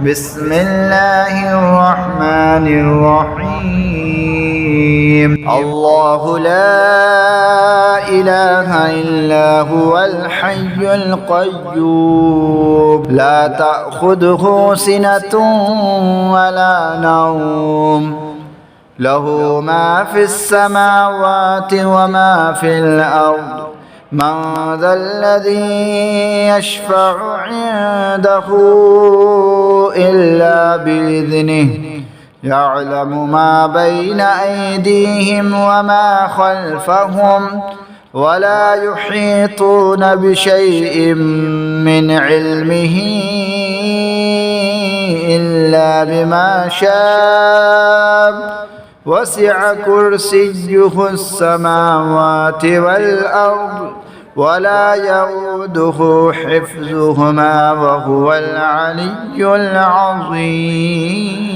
بسم الله الرحمن الرحيم الله لا إله إلا هو الحي القيوم لا تأخذه سنة ولا نوم له ما في السماوات وما في الأرض من ذا الذي يشفع عنده إلا بإذنه يعلم ما بين أيديهم وما خلفهم ولا يحيطون بشيء من علمه إلا بما شاء وسع كرسيه السماوات والأرض ولا يؤوده حفظهما وهو العلي العظيم.